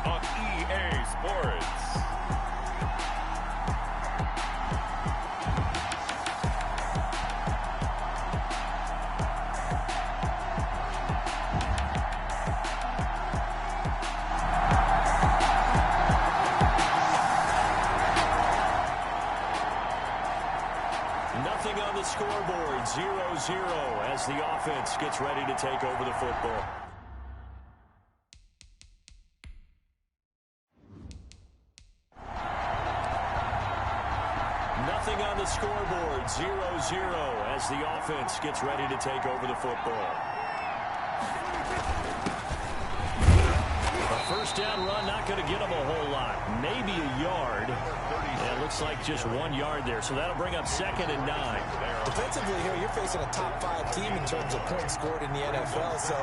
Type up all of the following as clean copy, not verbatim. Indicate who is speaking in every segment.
Speaker 1: on EA Sports.
Speaker 2: Nothing on the scoreboard, 0-0 as the offense gets ready to take over the football. Nothing on the scoreboard, 0-0 as the offense gets ready to take over the football. A first down run, not going to get them a whole lot. Maybe a yard. Yeah, it looks like just 1 yard there, so that'll bring up 2nd and 9.
Speaker 3: Defensively here, you're facing a top-5 team in terms of points scored in the NFL, so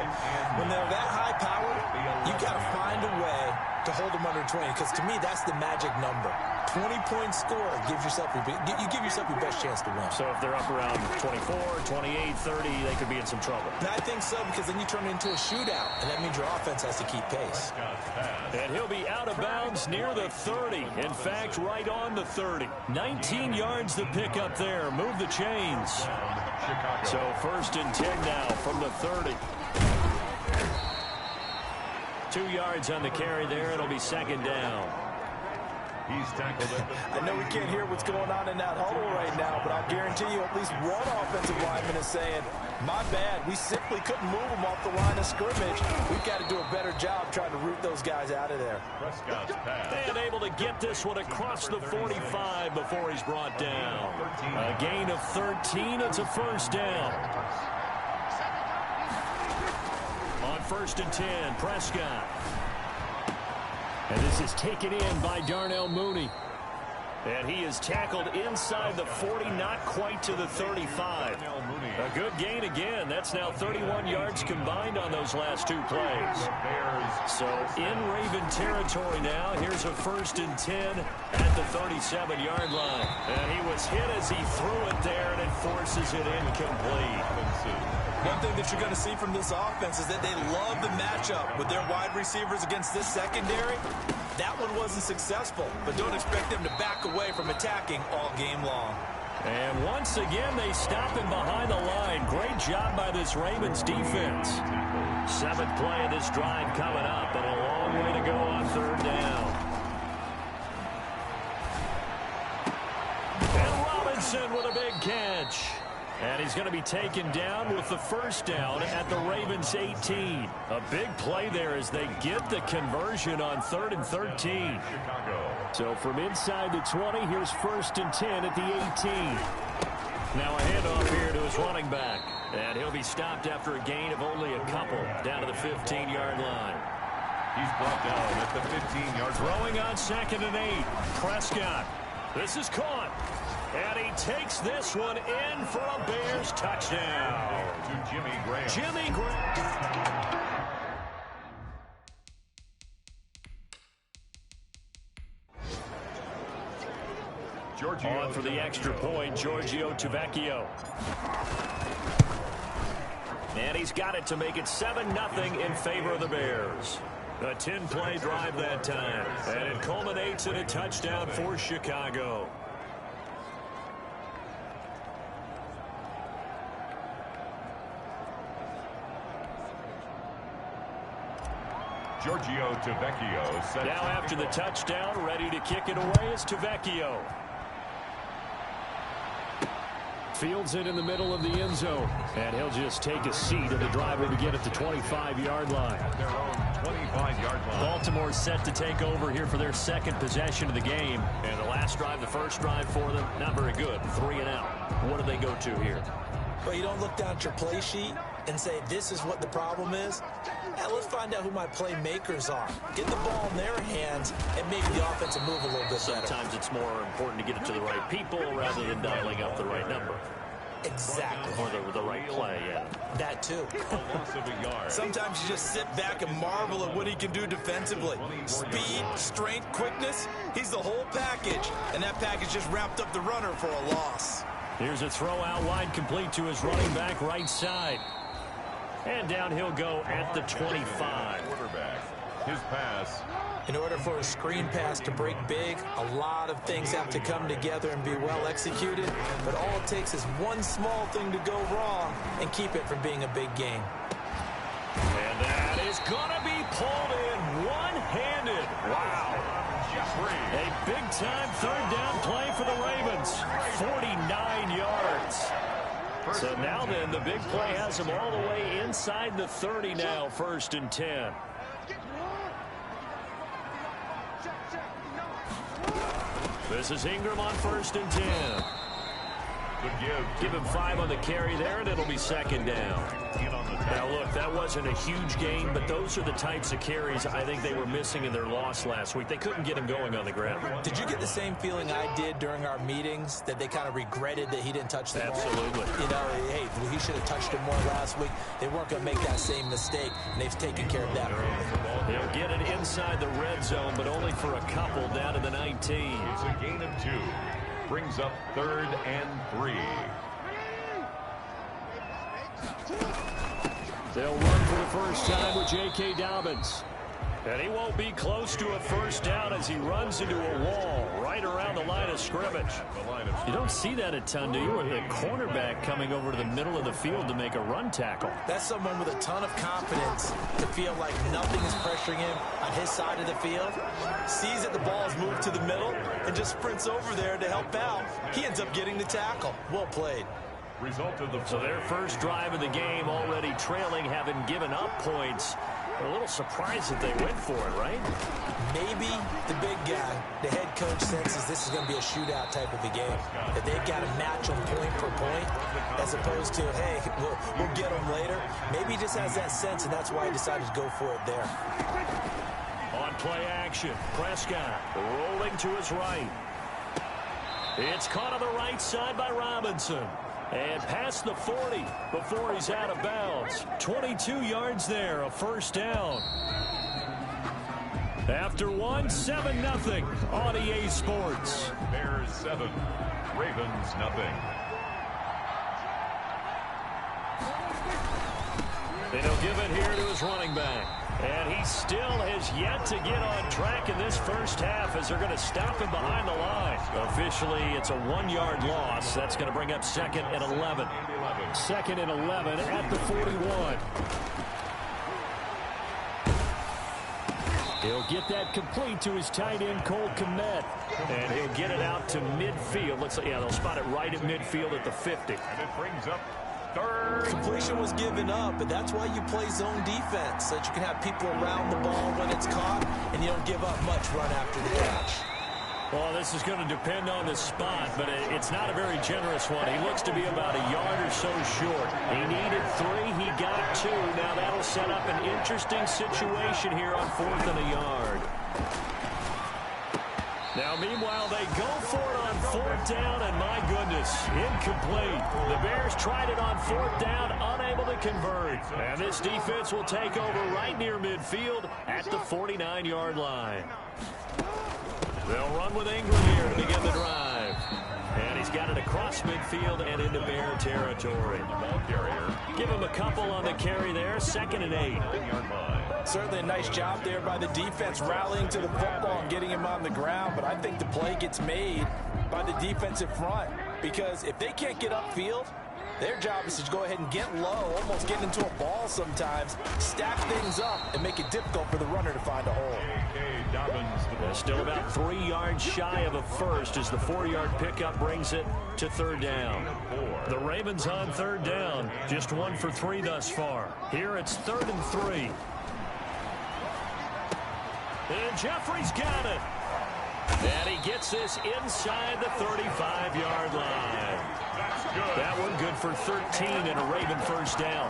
Speaker 3: when they're that high-powered, you got to find a way to hold them under 20, because to me, that's the magic number. 20-point score gives yourself you give yourself your best chance to win.
Speaker 2: So if they're up around 24, 28, 30, they could be in some trouble.
Speaker 3: And I think so, because then you turn it into a shootout, and that means your offense has to keep pace.
Speaker 2: And he'll be out of bounds near the 30. In fact, right on the 30. 19 yards to pick up there. Move the chains. So 1st and 10 now from the 30. 2 yards on the carry there. It'll be 2nd down.
Speaker 1: He's tackled it.
Speaker 3: I know we can't hear what's going on in that huddle right now, but I'll guarantee you at least one offensive lineman is saying, my bad, we simply couldn't move them off the line of scrimmage. We've got to do a better job trying to root those guys out of there.
Speaker 1: Prescott's pass.
Speaker 2: And able to get this one across the 45 before he's brought down. A gain of 13. It's a first down. On 1st and 10, Prescott. And this is taken in by Darnell Mooney. And he is tackled inside the 40, not quite to the 35. A good gain again. That's now 31 yards combined on those last 2 plays. So in Raven territory now. Here's a 1st and 10 at the 37-yard line. And he was hit as he threw it there, and it forces it incomplete.
Speaker 3: One thing that you're going to see from this offense is that they love the matchup with their wide receivers against this secondary. That one wasn't successful, but don't expect them to back away from attacking all game long.
Speaker 2: And once again, they stop him behind the line. Great job by this Ravens defense. 7th play of this drive coming up, and a long way to go on 3rd down. And Robinson with a big catch. And he's going to be taken down with the 1st down at the Ravens 18. A big play there as they get the conversion on 3rd and 13. So from inside the 20, here's 1st and 10 at the 18. Now a handoff here to his running back. And he'll be stopped after a gain of only a couple down to the 15-yard line.
Speaker 1: He's brought down at the 15-yard line.
Speaker 2: Throwing on 2nd and 8. Prescott. This is caught. And he takes this one in for a Bears touchdown.
Speaker 1: To Jimmy Graham.
Speaker 2: Jimmy Graham. On for the extra point, Giorgio Tavecchio. And he's got it to make it 7-0 in favor of the Bears. A 10-play drive that time. And it culminates in a touchdown for Chicago.
Speaker 1: Giorgio Tavecchio.
Speaker 2: Now after the touchdown, ready to kick it away is Tavecchio. Fields it in the middle of the end zone. And he'll just take a seat, and the driver to get at the 25-yard line.
Speaker 1: Their own 25-yard line.
Speaker 2: Baltimore set to take over here for their 2nd possession of the game. And the last drive, the first drive for them, not very good. 3 and out. What do they go to here?
Speaker 3: Well, you don't look down at your play sheet and say, this is what the problem is. Now, let's find out who my playmakers are. Get the ball in their hands and maybe the offense will move a little bit better.
Speaker 2: Sometimes it's more important to get it to the right people rather than dialing up the right number.
Speaker 3: Exactly.
Speaker 2: Or the right play, yeah.
Speaker 3: That too.
Speaker 1: Loss of a yard.
Speaker 3: Sometimes you just sit back and marvel at what he can do defensively. Speed, strength, quickness, he's the whole package. And that package just wrapped up the runner for a loss.
Speaker 2: Here's a throw out wide, complete to his running back right side. And down he'll go at the 25.
Speaker 1: Quarterback. His pass.
Speaker 3: In order for a screen pass to break big, a lot of things have to come together and be well executed, but all it takes is one small thing to go wrong and keep it from being a big game.
Speaker 2: And that is going to be pulled in one-handed. Wow. A big-time third down play for the Ravens. 49 yards. So now then, the big play has them all the way inside the 30 now, 1st and 10. This is Ingram on 1st and 10. Give him 5 on the carry there, and it'll be 2nd down. Now, look, that wasn't a huge gain, but those are the types of carries I think they were missing in their loss last week. They couldn't get him going on the ground.
Speaker 3: Did you get the same feeling I did during our meetings, that they kind of regretted that he didn't touch the ball?
Speaker 2: Absolutely.
Speaker 3: You know, hey, he should have touched it more last week. They weren't going to make that same mistake, and they've taken care of that early.
Speaker 2: They'll get it inside the red zone, but only for a couple down to the 19.
Speaker 1: It's a gain of 2. Brings up 3rd and 3.
Speaker 2: They'll run for the first time with J.K. Dobbins. And he won't be close to a first down as he runs into a wall right around the line of scrimmage. You don't see that a ton, do you? With a cornerback coming over to the middle of the field to make a run tackle.
Speaker 3: That's someone with a ton of confidence to feel like nothing is pressuring him on his side of the field. Sees that the ball is moved to the middle and just sprints over there to help out. He ends up getting the tackle. Well played.
Speaker 2: So their first drive of the game already trailing, having given up points. They're a little surprised that they went for it, right?
Speaker 3: Maybe the big guy, the head coach, senses this is going to be a shootout type of a game. That they've got to match them point per point as opposed to, hey, we'll get them later. Maybe he just has that sense, and that's why he decided to go for it there.
Speaker 2: On play action, Prescott rolling to his right. It's caught on the right side by Robinson. And past the 40 before he's out of bounds. 22 yards there, a first down. After 7-0 on EA Sports.
Speaker 1: Bears 7, Ravens nothing.
Speaker 2: And he'll give it here to his running back. And he still has yet to get on track in this first half as they're going to stop him behind the line. Officially, it's a 1-yard loss. That's going to bring up 2nd and 11. 2nd and 11 at the 41. He'll get that complete to his tight end, Cole Kmet. And he'll get it out to midfield. Looks like, yeah, they'll spot it right at midfield at the 50.
Speaker 1: And it brings up 3rd.
Speaker 3: Completion was given up, but that's why you play zone defense, so that you can have people around the ball when it's caught, and you don't give up much run after the catch.
Speaker 2: Well, this is going to depend on the spot, but it's not a very generous one. He looks to be about a yard or so short. He needed 3. He got 2. Now that'll set up an interesting situation here on 4th and a yard. Now, meanwhile, they go for it on 4th down, and my goodness, incomplete. The Bears tried it on 4th down, unable to convert. And this defense will take over right near midfield at the 49-yard line. They'll run with Ingram here to begin the drive. And he's got it across midfield and into Bear territory.
Speaker 1: Ball carrier.
Speaker 2: Give him a couple on the carry there, 2nd and 8.
Speaker 1: 1-yard line.
Speaker 3: Certainly a nice job there by the defense rallying to the football and getting him on the ground, but I think the play gets made by the defensive front because if they can't get upfield, their job is to go ahead and get low, almost get into a ball sometimes, stack things up, and make it difficult for the runner to find a hole.
Speaker 2: Still about 3 yards shy of a first as the 4-yard pickup brings it to 3rd down. The Ravens on 3rd down, just 1 for 3 thus far. Here it's 3rd and 3. And Jeffrey's got it. And he gets this inside the 35-yard line. That one good for 13 and a Raven first down.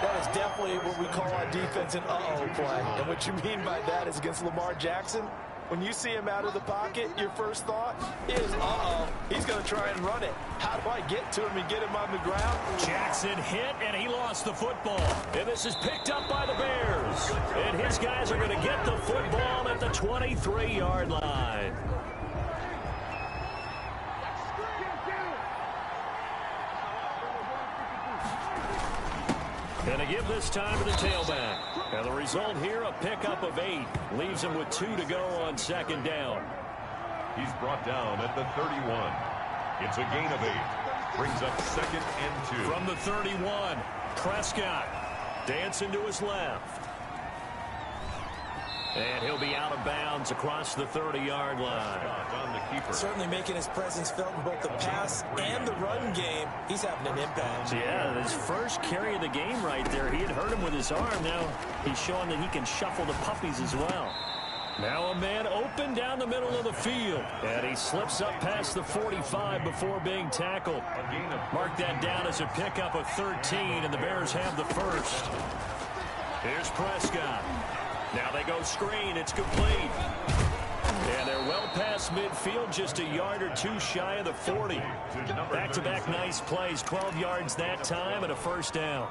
Speaker 3: That is definitely what we call on defense an uh-oh play. And what you mean by that is against Lamar Jackson, when you see him out of the pocket, your first thought is, uh-oh, he's going to try and run it. How do I get to him and get him on the ground?
Speaker 2: Jackson hit, and he lost the football. And this is picked up by the Bears. And his guys are going to get the football at the 23-yard line. And again, give this time to the tailback. And the result here, a pickup of 8. Leaves him with 2 to go on second down.
Speaker 1: He's brought down at the 31. It's a gain of 8. Brings up 2nd and 2.
Speaker 2: From the 31, Prescott dancing to his left. And he'll be out of bounds across the 30-yard line.
Speaker 1: On the keeper.
Speaker 3: Certainly making his presence felt in both the pass and the run game. He's having an impact.
Speaker 2: Yeah, his first carry of the game right there. He had hurt him with his arm. Now he's showing that he can shuffle the puppies as well. Now a man open down the middle of the field. And he slips up past the 45 before being tackled. Mark that down as a pickup of 13, and the Bears have the first. Here's Prescott. Now they go screen. It's complete. And they're well past midfield, just a yard or 2 shy of the 40. Back-to-back nice plays, 12 yards that time and a first down.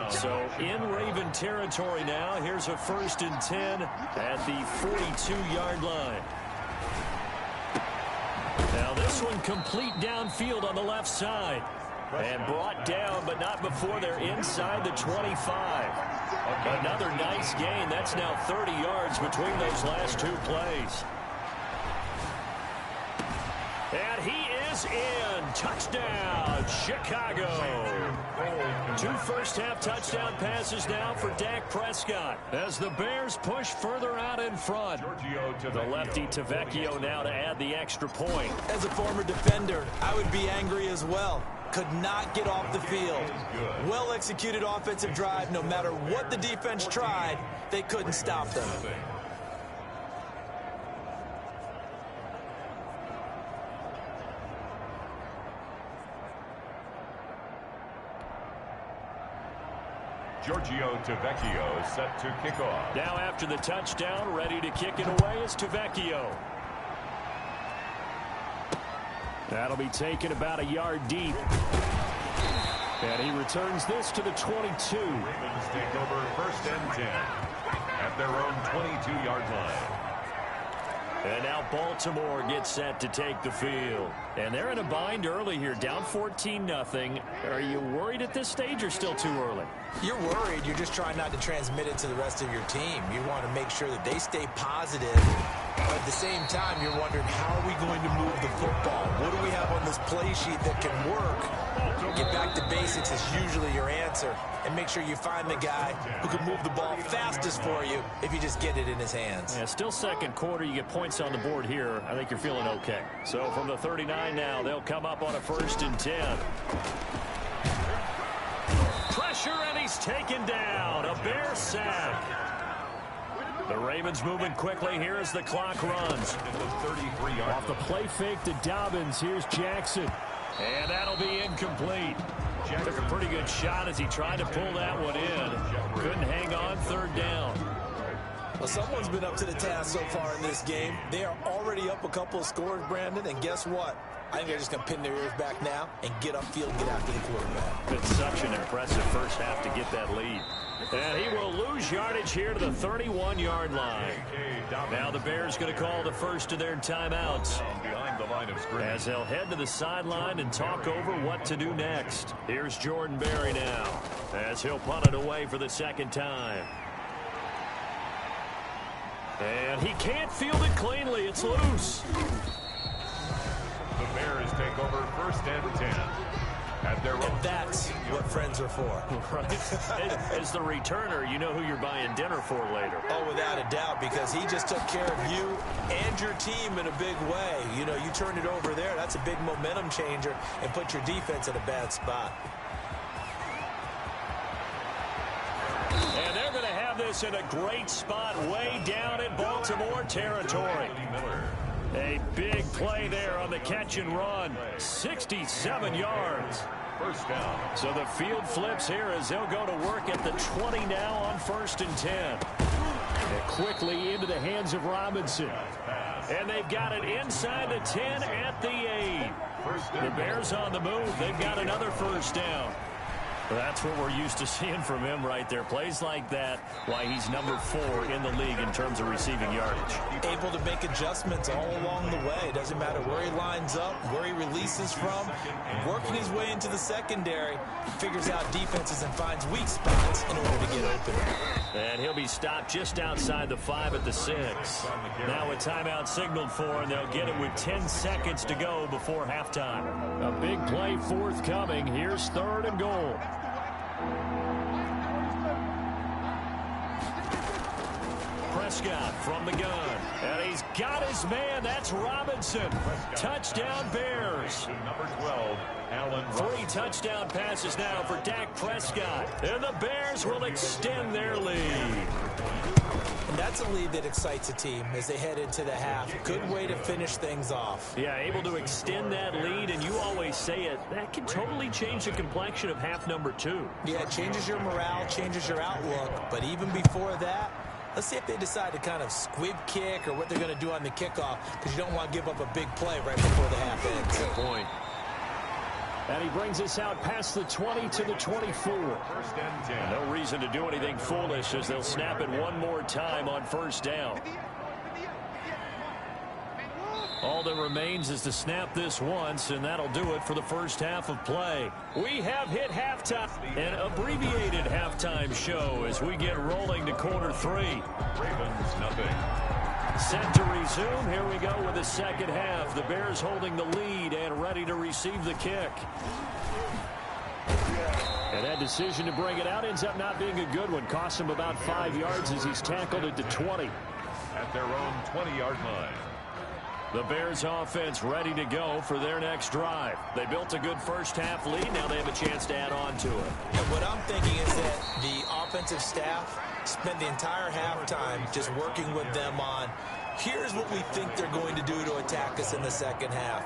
Speaker 2: So in Raven territory now. Here's a 1st and 10 at the 42-yard line. Now this one complete downfield on the left side. And brought down, but not before they're inside the 25. Another nice gain. That's now 30 yards between those last 2 plays. And he is in. Touchdown, Chicago. 2 first-half touchdown passes now for Dak Prescott as the Bears push further out in front. The lefty Tavecchio now to add the extra point.
Speaker 3: As a former defender, I would be angry as well. Could not get off the field. Well-executed offensive drive. No matter what the defense tried, they couldn't stop them.
Speaker 1: Giorgio Tavecchio set to kick off.
Speaker 2: Now after the touchdown, ready to kick it away is Tavecchio. That'll be taken about a yard deep. And he returns this to the 22.
Speaker 1: Ravens take over 1st and 10 at their own 22-yard line.
Speaker 2: And now Baltimore gets set to take the field. And they're in a bind early here, down 14-0. Are you worried at this stage or still too early?
Speaker 3: You're worried. You're just trying not to transmit it to the rest of your team. You want to make sure that they stay positive. But at the same time, you're wondering, how are we going to move the football? What do we have on this play sheet that can work? Get back to basics is usually your answer. And make sure you find the guy who can move the ball fastest for you if you just get it in his hands.
Speaker 2: Yeah, still second quarter. You get points on the board here. I think you're feeling okay. So from the 39 now, they'll come up on a 1st and 10. Pressure, and he's taken down. A Bear sack. The Ravens moving quickly here as the clock runs. Off the play fake to Dobbins. Here's Jackson. And that'll be incomplete. Took a pretty good shot as he tried to pull that one in. Couldn't hang on, 3rd down.
Speaker 3: Well, someone's been up to the task so far in this game. They are already up a couple of scores, Brandon, and guess what? I think they're just going to pin their ears back now and get upfield and get after the quarterback.
Speaker 2: It's such an impressive first half to get that lead. And he will lose yardage here to the 31-yard line. Now the Bears going to call the first of their timeouts
Speaker 1: Behind the line of scrimmage.
Speaker 2: as they'll head to the sideline and talk over what to do next. Here's Jordan Berry now as he'll punt it away for the 2nd time. And he can't field it cleanly. It's loose.
Speaker 1: The Bears take over 1st and 10 at their own.
Speaker 3: And that's what friends are for.
Speaker 2: Right. As the returner, you know who you're buying dinner for later.
Speaker 3: Oh, without a doubt, because he just took care of you and your team in a big way. You know, you turned it over there. That's a big momentum changer and put your defense in a bad spot.
Speaker 2: And they're going to have this in a great spot way down in Baltimore territory. A big play there on the catch and run. 67 yards.
Speaker 1: First down.
Speaker 2: So the field flips here as they'll go to work at the 20 now on 1st and 10. And quickly into the hands of Robinson. And they've got it inside the 10 at the 8. The Bears on the move. They've got another first down. That's what we're used to seeing from him right there. Plays like that, why he's number 4 in the league in terms of receiving yardage.
Speaker 3: Able to make adjustments all along the way. Doesn't matter where he lines up, where he releases from. Working his way into the secondary, figures out defenses and finds weak spots in order to get open.
Speaker 2: And he'll be stopped just outside the 5 at the 6. Now a timeout signaled for, and they'll get it with 10 seconds to go before halftime. A big play forthcoming. Here's 3rd and goal. Prescott from the gun. And he's got his man. That's Robinson. Touchdown Bears.
Speaker 1: Number 12, Allen.
Speaker 2: 3 touchdown passes now for Dak Prescott. And the Bears will extend their lead.
Speaker 3: And that's a lead that excites a team as they head into the half. Good way to finish things off.
Speaker 2: Yeah, able to extend that lead, and you always say it, that can totally change the complexion of half number 2.
Speaker 3: Yeah, it changes your morale, changes your outlook. But even before that, let's see if they decide to kind of squib kick or what they're going to do on the kickoff, because you don't want to give up a big play right before the half ends.
Speaker 2: Good point. And he brings us out past the 20 to the 24.
Speaker 1: First and 10.
Speaker 2: No reason to do anything foolish as they'll snap it one more time on first down. All that remains is to snap this once, and that'll do it for the first half of play. We have hit halftime, an abbreviated halftime show as we get rolling to quarter 3.
Speaker 1: Ravens, nothing.
Speaker 2: Set to resume. Here we go with the second half. The Bears holding the lead and ready to receive the kick. And that decision to bring it out ends up not being a good one. Costs him about 5 yards as he's tackled it to 20.
Speaker 1: At their own 20-yard line.
Speaker 2: The Bears offense ready to go for their next drive. They built a good first half lead. Now they have a chance to add on to it.
Speaker 3: And what I'm thinking is that the offensive staff spent the entire halftime just working with them on, here's what we think they're going to do to attack us in the second half.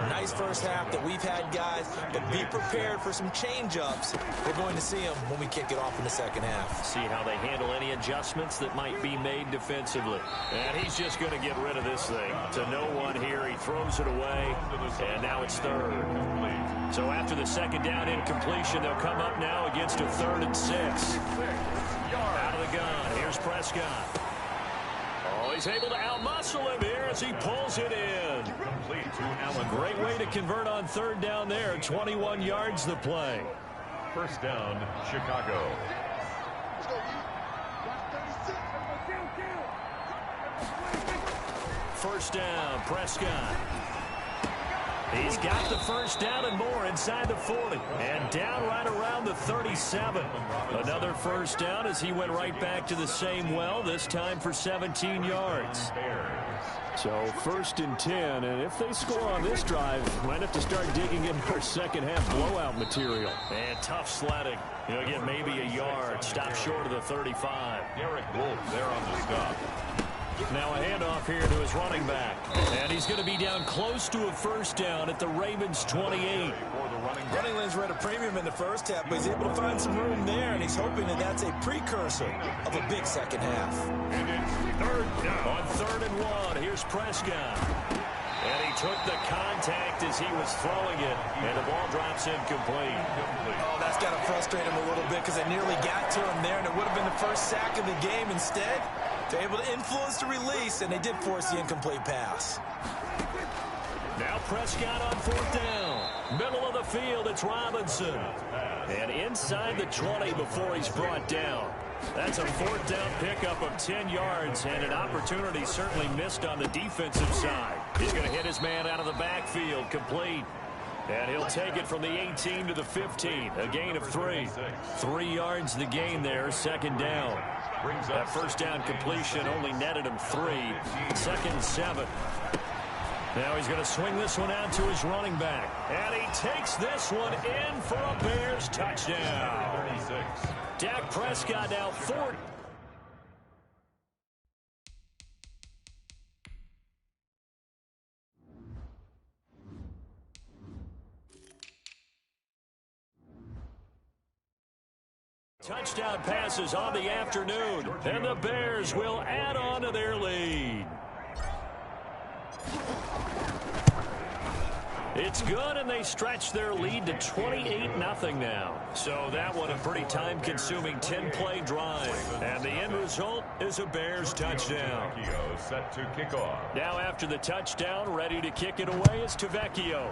Speaker 3: Nice first half that we've had, guys, but be prepared for some change-ups. We're going to see them when we kick it off in the second half.
Speaker 2: See how they handle any adjustments that might be made defensively. And he's just going to get rid of this thing. To no one here, he throws it away, and now it's 3rd. So after the second down incompletion, they'll come up now against a 3rd and 6. Out of the gun, here's Prescott. Oh, he's able to outmuscle him here as he pulls it in.
Speaker 1: Complete to Allen.
Speaker 2: Great way to convert on 3rd down there. 21 yards the play.
Speaker 1: First down, Chicago.
Speaker 2: First down, Prescott. He's got the first down and more inside the 40. And down right around the 37. Another first down as he went right back to the same well, this time for 17 yards. So 1st and 10, and if they score on this drive, might have to start digging in for second half blowout material. And tough sledding. He'll get maybe a yard, stop short of the 35.
Speaker 1: Derek Wolfe there on the stop.
Speaker 2: Now a handoff here to his running back. And he's going to be down close to a first down at the Ravens 28.
Speaker 3: Running lanes were at a premium in the first half, but he's able to find some room there, and he's hoping that that's a precursor of a big second half.
Speaker 1: And it's 3rd down.
Speaker 2: On 3rd and 1, here's Prescott. And he took the contact as he was throwing it, and the ball drops incomplete.
Speaker 3: Oh, that's got to frustrate him a little bit because they nearly got to him there, and it would have been the first sack of the game. Instead, they're able to influence the release, and they did force the incomplete pass.
Speaker 2: Now Prescott on 4th down. Middle of the field, it's Robinson. And inside the 20 before he's brought down. That's a 4th down pickup of 10 yards and an opportunity certainly missed on the defensive side. He's going to hit his man out of the backfield, complete. And he'll take it from the 18 to the 15, a gain of 3. 3 yards the gain there, 2nd down. That first down completion only netted him 3. 2nd and 7. Now he's going to swing this one out to his running back. And he takes this one in for a Bears touchdown.
Speaker 1: 36.
Speaker 2: Dak Prescott now 4. Touchdown passes on the afternoon, and the Bears will add on to their lead. It's good, and they stretch their lead to 28-0 now. So that one a pretty time-consuming 10-play drive. And the end result is a Bears touchdown.
Speaker 1: Set to kick off.
Speaker 2: Now after the touchdown, ready to kick it away is Tavecchio.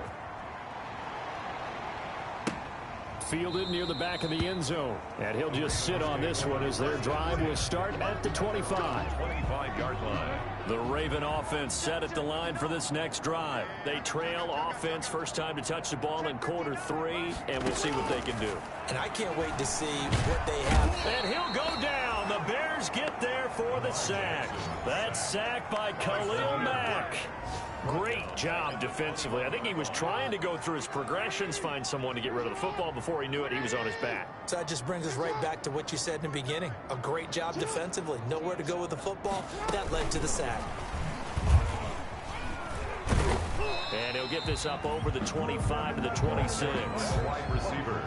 Speaker 2: Fielded near the back of the end zone. And he'll just sit on this one as their drive will start at the 25.
Speaker 1: 25-yard line.
Speaker 2: The Raven offense set at the line for this next drive. They trail offense, first time to touch the ball in quarter 3, and we'll see what they can do.
Speaker 3: And I can't wait to see what they have.
Speaker 2: And he'll go down. The Bears get there for the sack. That's sacked by Khalil Mack. Great job defensively. I think he was trying to go through his progressions, find someone to get rid of the football. Before he knew it, he was on his back.
Speaker 3: So that just brings us right back to what you said in the beginning. A great job defensively. Nowhere to go with the football. That led to the sack.
Speaker 2: And he'll get this up over the 25 to the 26.
Speaker 1: Wide receiver.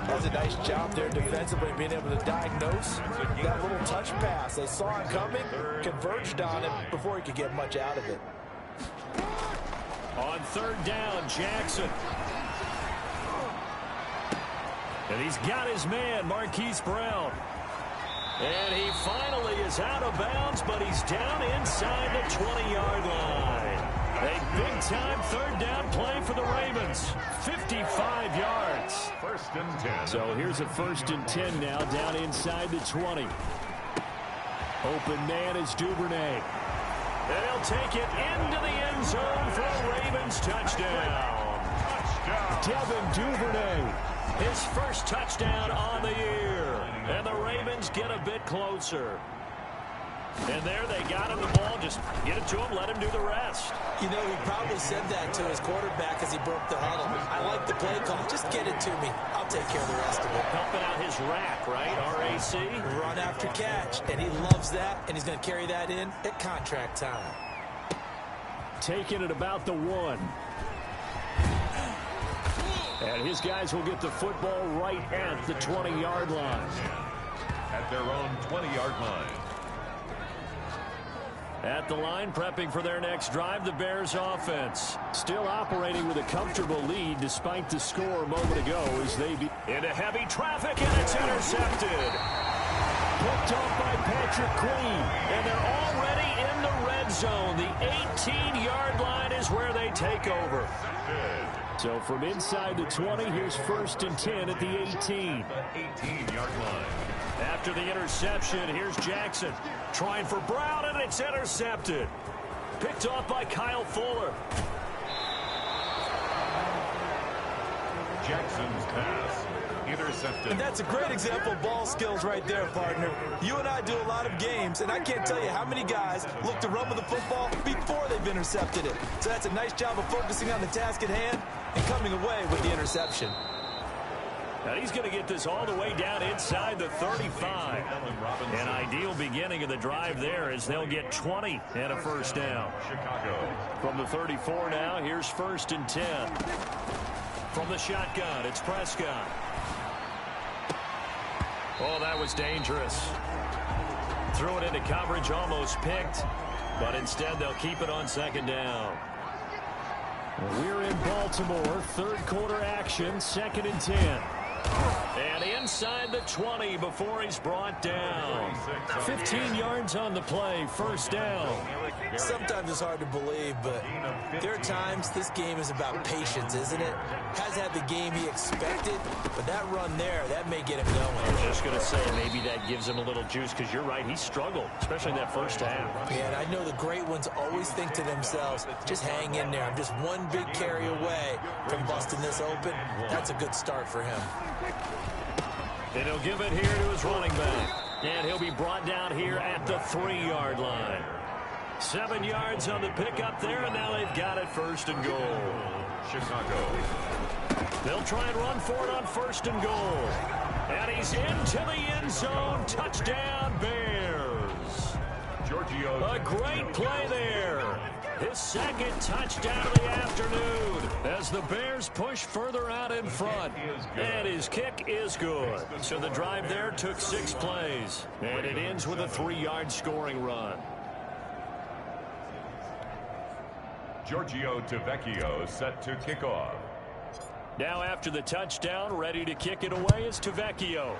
Speaker 3: That was a nice job there defensively, being able to diagnose that little touch pass. They saw it coming, converged on it before he could get much out of it.
Speaker 2: On third down, Jackson. And he's got his man, Marquise Brown. And he finally is out of bounds, but he's down inside the 20-yard line. A big-time third down play for the Ravens. 55 yards.
Speaker 1: First and 10.
Speaker 2: So here's a first and 10 now, down inside the 20. Open man is Duvernay. And he'll take it into the end zone for a Ravens touchdown. Devin Duvernay, his first touchdown on the year. And the Ravens get a bit closer. And there they got him the ball. Just get it to him, let him do the rest.
Speaker 3: You know, he probably said that to his quarterback as he broke the huddle. I like the play call. Just get it to me. I'll take care of the rest of it.
Speaker 2: Helping out his rack, right? R-A-C?
Speaker 3: Run after catch. And he loves that, and he's going to carry that in at contract time.
Speaker 2: Taking it about the 1. And his guys will get the football right at the 20-yard line.
Speaker 1: At their own 20-yard line.
Speaker 2: At the line, prepping for their next drive, the Bears offense. Still operating with a comfortable lead despite the score a moment ago as they be into heavy traffic, and it's intercepted. Picked off by Patrick Queen, and they're already in the red zone. The 18-yard line is where they take over. So from inside the 20, here's first and 10 at the 18.
Speaker 1: The 18-yard line.
Speaker 2: After the interception, here's Jackson. Trying for Brown, and it's intercepted. Picked off by Kyle Fuller.
Speaker 1: Jackson's pass. Intercepted.
Speaker 3: And that's a great example of ball skills right there, partner. You and I do a lot of games, and I can't tell you how many guys look to run with the football before they've intercepted it. So that's a nice job of focusing on the task at hand and coming away with the interception.
Speaker 2: Now he's going to get this all the way down inside the 35. An ideal beginning of the drive there as they'll get 20 and a first down.
Speaker 1: Chicago.
Speaker 2: From the 34 now, here's first and 10. From the shotgun, it's Prescott. Oh, that was dangerous. Threw it into coverage, almost picked, but instead they'll keep it on second down. We're in Baltimore, third quarter action, second and 10. And inside the 20 before he's brought down. 15 yards on the play, first down.
Speaker 3: Sometimes it's hard to believe, but there are times this game is about patience, isn't it? Has had the game he expected, but that run there, that may get him going.
Speaker 2: I was just going to say, maybe that gives him a little juice, because you're right, he struggled, especially in that first half.
Speaker 3: Yeah, and I know the great ones always think to themselves, just hang in there. I'm just one big carry away from busting this open. That's a good start for him.
Speaker 2: And he'll give it here to his running back. And he'll be brought down here at the 3-yard line. 7 yards on the pickup there, and now they've got it first and goal.
Speaker 1: Chicago.
Speaker 2: They'll try and run for it on first and goal. And he's into the end zone. Touchdown, Bears.
Speaker 1: Giorgio.
Speaker 2: A great play there. His second touchdown of the afternoon as the Bears push further out in front. And his kick is good. So the drive there took 6 plays. And it ends with a 3-yard scoring run.
Speaker 1: Giorgio Tavecchio set to kick off.
Speaker 2: Now after the touchdown, ready to kick it away is Tavecchio.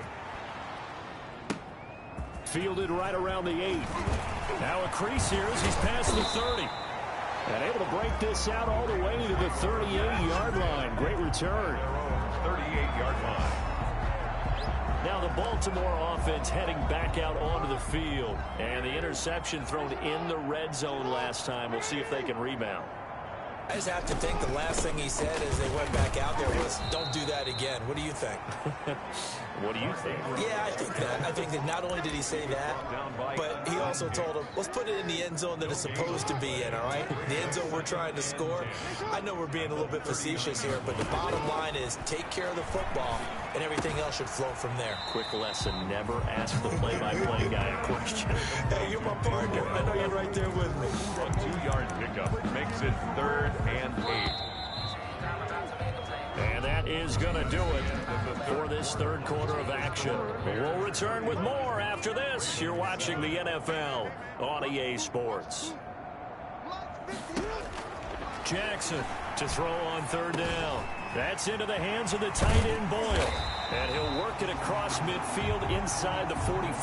Speaker 2: Fielded right around the 8. Now a crease here as he's past the 30. And able to break this out all the way to the 38-yard line. Great return.
Speaker 1: 38-yard line.
Speaker 2: Now the Baltimore offense heading back out onto the field. And the interception thrown in the red zone last time. We'll see if they can rebound.
Speaker 3: I just have to think the last thing he said as they went back out there was, don't do that again. What do you think?
Speaker 2: What do you think?
Speaker 3: Yeah, I think that. I think that not only did he say that, but he also told him, let's put it in the end zone that it's supposed to be in, all right? The end zone we're trying to score. I know we're being a little bit facetious here, but the bottom line is take care of the football, and everything else should flow from there.
Speaker 2: Quick lesson, never ask the play-by-play guy a question.
Speaker 3: Hey, you're my partner. I know you're right there with me.
Speaker 1: A 2-yard pickup makes it 3rd and 8.
Speaker 2: And that is going to do it for this third quarter of action. We'll return with more after this. You're watching the NFL on EA Sports. Jackson to throw on 3rd down. That's into the hands of the tight end Boyle. And he'll work it across midfield inside the 45.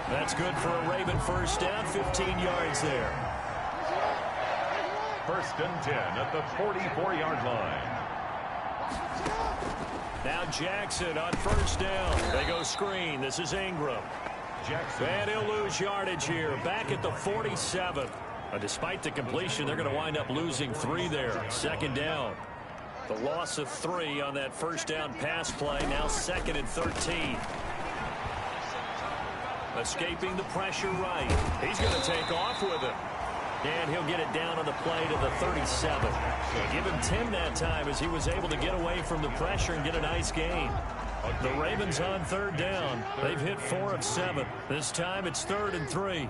Speaker 2: That's good for a Raven first down, 15 yards there.
Speaker 1: 1st and 10 at the 44-yard line.
Speaker 2: Now Jackson on 1st down. They go screen. This is Ingram.
Speaker 1: Jackson.
Speaker 2: And he'll lose yardage here. Back at the 47. Despite the completion, they're going to wind up losing 3 there. 2nd down. The loss of 3 on that 1st down pass play. Now 2nd and 13. Escaping the pressure right. He's going to take off with it. And he'll get it down on the play to the 37. Give him 10 that time as he was able to get away from the pressure and get a nice gain. The Ravens on 3rd down. They've hit 4 of 7. This time it's 3rd and 3.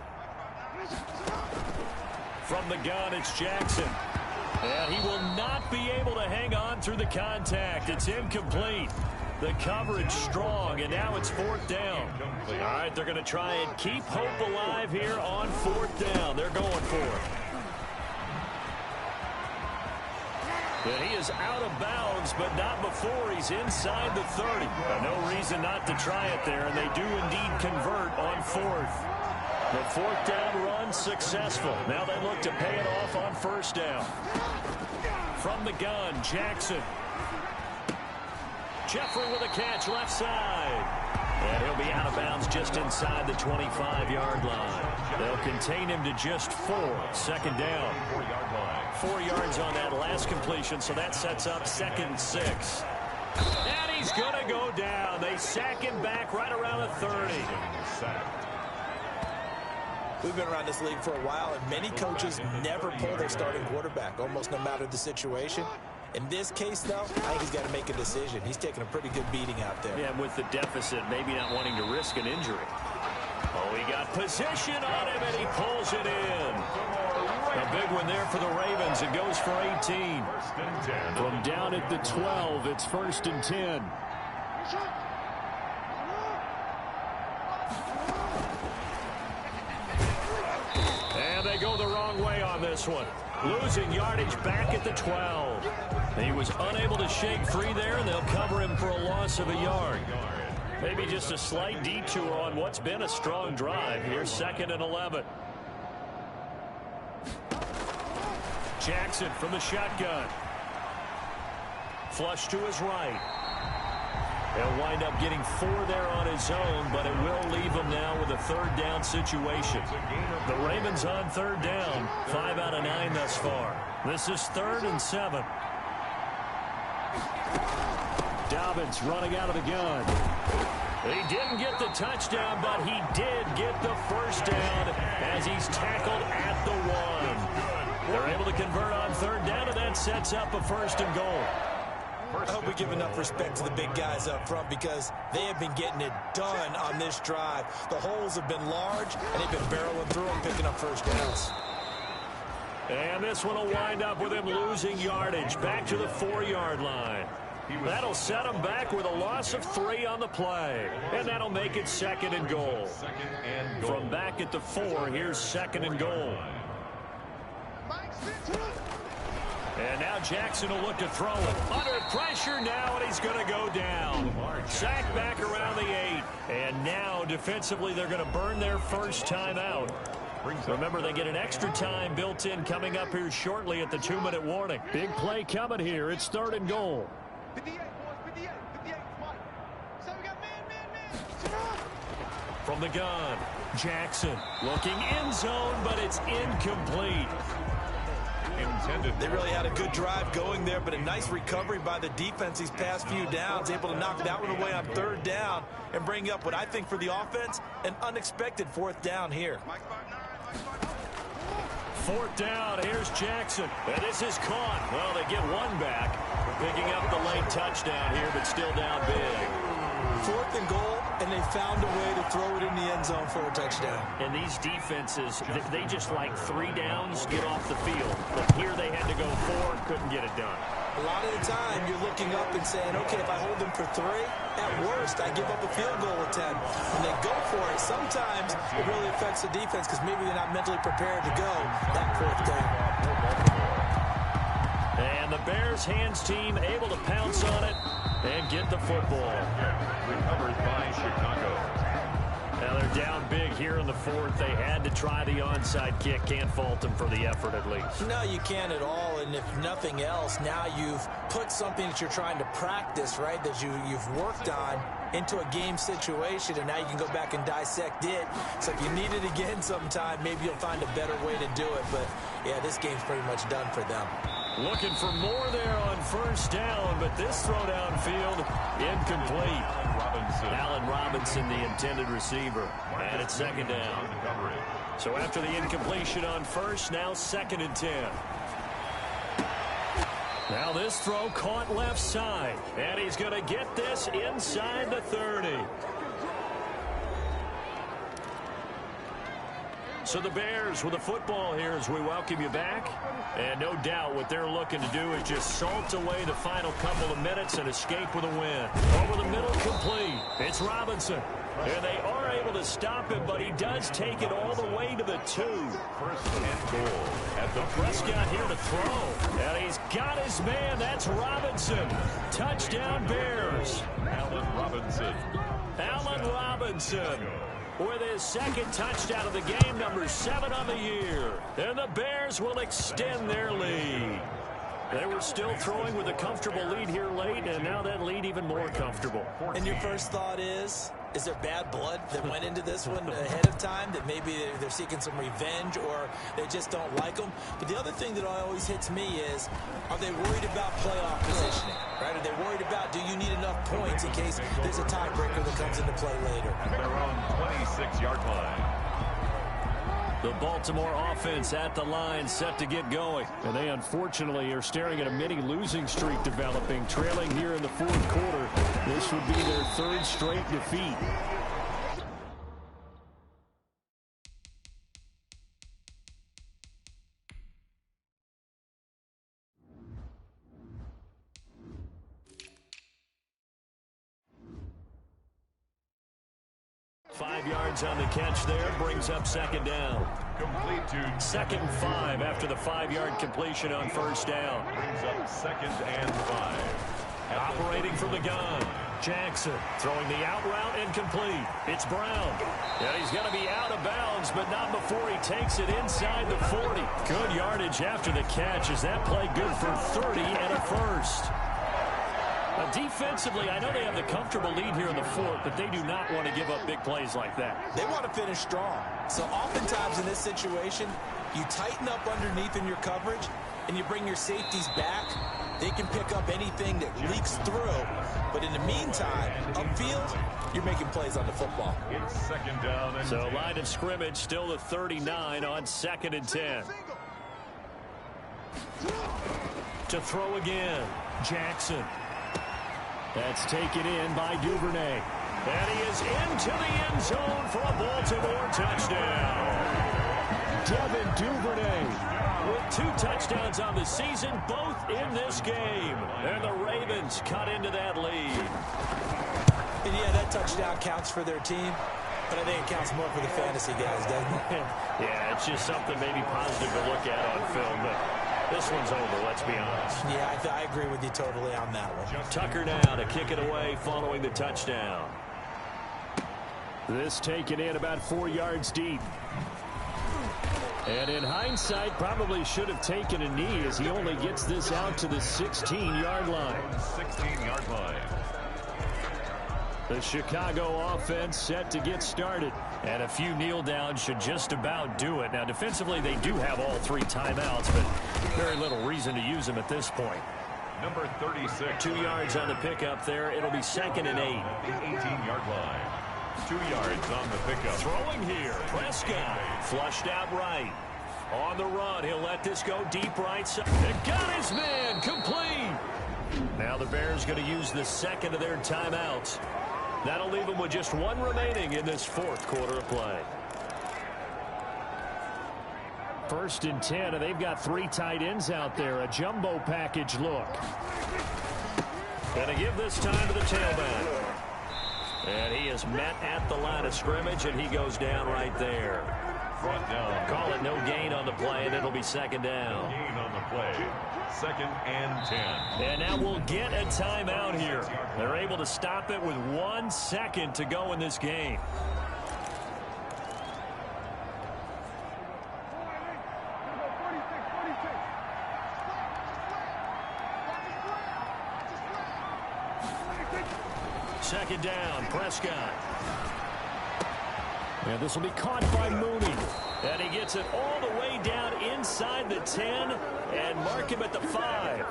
Speaker 2: From the gun, it's Jackson. And he will not be able to hang on through the contact. It's incomplete. The coverage strong, and now it's 4th down. All right, they're going to try and keep hope alive here on 4th down. They're going for it. But he is out of bounds, but not before he's inside the 30. No reason not to try it there, and they do indeed convert on 4th. The 4th down run successful. Now they look to pay it off on 1st down. From the gun, Jackson. Jeffrey with a catch left side. And he'll be out of bounds just inside the 25-yard line. They'll contain him to just 4. 2nd down. 4 yards on that last completion, so that sets up 2nd and 6. And he's going to go down. They sack him back right around the 30.
Speaker 3: We've been around this league for a while, and many coaches never pull their starting quarterback, almost no matter the situation. In this case, though, I think he's got to make a decision. He's taking a pretty good beating out there.
Speaker 2: Yeah, with the deficit, maybe not wanting to risk an injury. Oh, he got position on him, and he pulls it in. A big one there for the Ravens. It goes for 18. From down at the 12, it's 1st and 10. And they go the wrong way on this one. Losing yardage back at the 12. He was unable to shake free there, and they'll cover him for a loss of a yard. Maybe just a slight detour on what's been a strong drive. Here's 2nd and 11. Jackson from the shotgun. Flush to his right. He'll wind up getting 4 there on his own, but it will leave him now with a 3rd down situation. The Ravens on 3rd down, 5 out of 9 thus far. This is 3rd and 7. Dobbins running out of the gun. He didn't get the touchdown, but he did get the 1st down as he's tackled at the 1. They're able to convert on 3rd down, and that sets up a 1st and goal.
Speaker 3: I hope we give enough respect to the big guys up front because they have been getting it done on this drive. The holes have been large, and they've been barreling through them, picking up 1st downs.
Speaker 2: And this one will wind up with him losing yardage back to the 4-yard line. That'll set him back with a loss of 3 on the play. And that'll make it 2nd and goal. From back at the 4, here's 2nd and goal. And now Jackson will look to throw it. Under pressure now, and he's going to go down. Sacked back around the 8. And now, defensively, they're going to burn their first time out. Remember, they get an extra time built in coming up here shortly at the 2-minute warning. Big play coming here. It's 3rd and goal. From the gun, Jackson looking end zone, but it's incomplete.
Speaker 3: They really had a good drive going there, but a nice recovery by the defense these past few downs, able to knock that one away on 3rd down and bring up what I think for the offense, an unexpected 4th down here.
Speaker 2: 4th down, here's Jackson. And this is caught. Well, they get one back, picking up the late touchdown here, but still down big.
Speaker 3: 4th and goal, and they found a way to throw it in the end zone for a touchdown.
Speaker 2: And these defenses, they just like 3 downs, get off the field. But here they had to go 4, couldn't get it done.
Speaker 3: A lot of the time, you're looking up and saying, okay, if I hold them for 3, at worst, I give up a field goal attempt. When they go for it, sometimes it really affects the defense because maybe they're not mentally prepared to go that 4th down.
Speaker 2: And the Bears hands team able to pounce on it and get the football.
Speaker 1: Recovered by Chicago.
Speaker 2: Now they're down big here in the 4th. They had to try the onside kick. Can't fault them for the effort at least.
Speaker 3: No, you can't at all. And if nothing else, now you've put something that you're trying to practice, right, that you've worked on into a game situation, and now you can go back and dissect it. So if you need it again sometime, maybe you'll find a better way to do it. But, yeah, this game's pretty much done for them.
Speaker 2: Looking for more there on 1st down, but this throw downfield incomplete. Allen Robinson, the intended receiver. And it's 2nd down. So after the incompletion on 1st, now 2nd and 10. Now this throw caught left side. And he's going to get this inside the 30. So the Bears with the football here as we welcome you back. And no doubt what they're looking to do is just salt away the final couple of minutes and escape with a win. Over the middle, complete. It's Robinson. And they are able to stop him, but he does take it all the way to the 2.
Speaker 1: 1st and goal.
Speaker 2: At the Prescott here to throw. And he's got his man. That's Robinson. Touchdown, Bears.
Speaker 1: Allen Robinson.
Speaker 2: Allen Robinson with his 2nd touchdown of the game, number 7 on the year. And the Bears will extend their lead. They were still throwing with a comfortable lead here late, and now that lead even more comfortable.
Speaker 3: And your first thought is there bad blood that went into this one ahead of time, that maybe they're seeking some revenge or they just don't like them? But the other thing that always hits me is, are they worried about playoff positioning? Right? Are they worried about, do you need enough points in case there's a tiebreaker that comes into play later?
Speaker 1: At their own 26-yard line.
Speaker 2: The Baltimore offense at the line, set to get going. And they unfortunately are staring at a mini losing streak developing, trailing here in the 4th quarter. This would be their 3rd straight defeat. On the catch there, brings up 2nd down.
Speaker 1: Complete to
Speaker 2: 2nd and 5 after the 5-yard completion on 1st down.
Speaker 1: Brings up 2nd and 5.
Speaker 2: Operating from the gun, Jackson throwing the out route incomplete. It's Brown. And he's going to be out of bounds, but not before he takes it inside the 40. Good yardage after the catch. Is that play good for 30 and a 1st? Defensively, I know they have the comfortable lead here in the 4th, but they do not want to give up big plays like that.
Speaker 3: They want to finish strong. So oftentimes in this situation, you tighten up underneath in your coverage, and you bring your safeties back. They can pick up anything that leaks through. But in the meantime, upfield, you're making plays on the football.
Speaker 1: It's 2nd down. And
Speaker 2: so line of scrimmage still the 39 on 2nd and 10. To throw again, Jackson. That's taken in by Duvernay. And he is into the end zone for a Baltimore touchdown. Devin Duvernay with 2 touchdowns on the season, both in this game. And the Ravens cut into that lead.
Speaker 3: And yeah, that touchdown counts for their team. But I think it counts more for the fantasy guys, doesn't it?
Speaker 2: Yeah, it's just something maybe positive to look at on film, but this one's over, let's be honest.
Speaker 3: Yeah, I agree with you totally on that one.
Speaker 2: Tucker now to kick it away following the touchdown. This taken in about 4 yards deep. And in hindsight, probably should have taken a knee as he only gets this out to the 16-yard line.
Speaker 1: 16-yard line.
Speaker 2: The Chicago offense set to get started. And a few kneel downs should just about do it. Now, defensively, they do have all 3 timeouts, but very little reason to use them at this point.
Speaker 1: Number 36.
Speaker 2: 2 yards on the pickup there. It'll be 2nd and 8.
Speaker 1: The 18-yard line. 2 yards on the pickup.
Speaker 2: Throwing here, Prescott. Flushed out right. On the run, he'll let this go deep right side. It got his man, complete. Now the Bears going to use the 2nd of their timeouts. That'll leave them with just 1 remaining in this 4th quarter of play. 1st and 10, and they've got 3 tight ends out there. A jumbo package look. Going to give this time to the tailback. And he is met at the line of scrimmage, and he goes down right there.
Speaker 1: Brought down.
Speaker 2: Call it no gain on the play, and it'll be 2nd down.
Speaker 1: Gain on the play. 2nd and 10.
Speaker 2: And now we'll get a timeout here. They're able to stop it with 1 second to go in this game. Second down, Prescott. And this will be caught by Mooney. And he gets it all the way down inside the 10 and mark him at the 5.